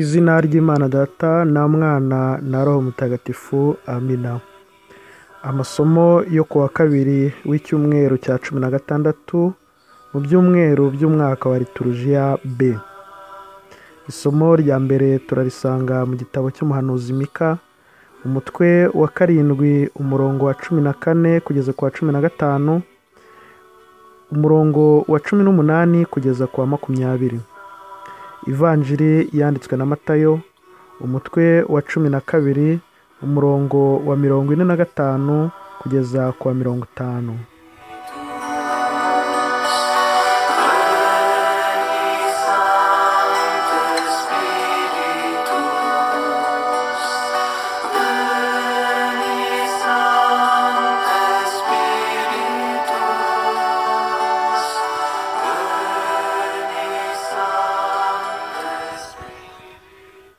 Izina ry'Imana Data na Mwana na Roho Mutagatifu. Amina. Amasomo yo kuwa kabiri w'icyumweru cya 16 mu byumweru by'umwaka wa liturujia B. Isomo rya mbere turarisanga mu gitabo cy'umuhanuzi Mika, umutwe wa 7 umurongo wa 14 kugeza ku wa 15, umurongo wa 18 kugeza ku wa 20. Ivanjiri yanditswe na Matayo, umutwe wa 12 umurongo wa 45 kugeza ku wa 50.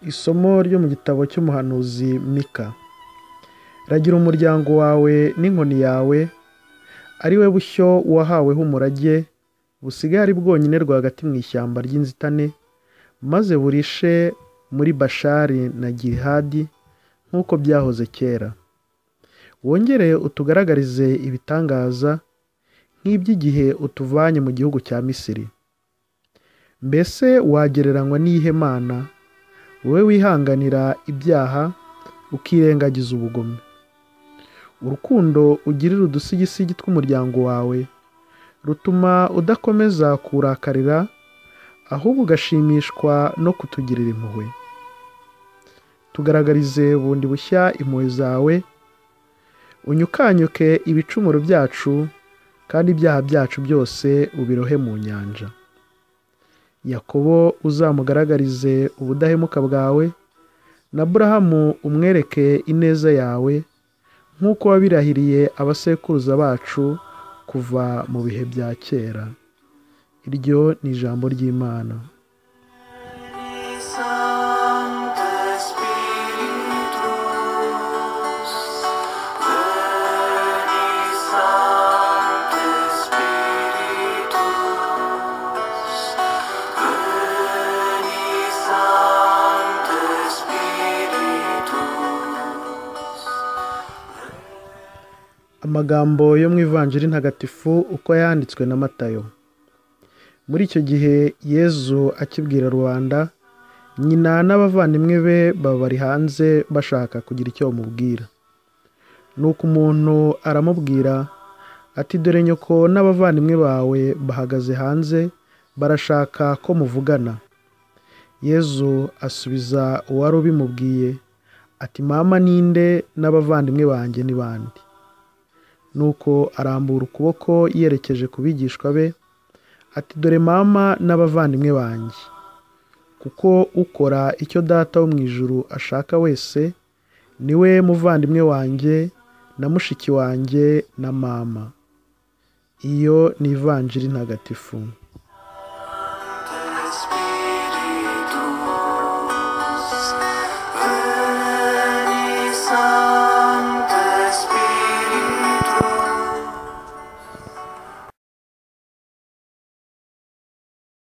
Isomo ryo mu gitabo cy'umuhanuzi Mika. Ragira umuryango wawe n'inkoni yawe, ari we bushyo wahaweho umurage, busigaye ari bwonyine rwagati mu ishyamba ry'inzitane, maze burishe muri Bashari na Gilihadi nk'uko byahoze kera. Wongere utugaragarize ibitangaza nk'iby'igihe utuvanye mu gihugu cya Misiri. Mbese wagereranywa n'iyihe Mana, wowe wihanganira ibyaha ukirengagiza ubugome? Urukundo ugirira udusigisigi tw'umuryango wawe rutuma udakomeza kurakarira, ahubwo ugashimishwa no kutugirira impuhwe. Tugaragarize bundi bushya impuhwe zawe, unyukanyuke ibicumuro byacu, kandi ibyaha byacu byose ubirohe mu nyanja. Yakobo uzamugaragarize ubudahemuka bwawe, na Aburahamu umwereke ineza yawe, nk'uko wabirahiriye abasekuruza bacu kuva mu bihe bya kera. Iryo ni ijambo ry'Imana. Amagambo yo mu Ivanjiri ntagatifu uko yanditswe na Matayo. Muri icyo gihe Yezu akibwira rubanda, nyina n'abavandimwe be baba bari hanze bashaka kugira icyo bamubwira. Nuko umuntu aramubwira ati, dore nyoko n'abavandimwe bawe bahagaze hanze barashaka ko muvugana. Yezu asubiza uwari ubimubwiye ati, mama ninde n'abavandimwe banjye ni bande? Nuko arambura ukuboko yerekeje ku bigishwa be ati, dore mama n'abavandimwe banjye. Kuko ukora icyo Data wo mu ijuru ashaka wese, niwe muvandimwe wanjye na mushiki wanjye na mama. Iyo ni Ivanjiri ntagatifu.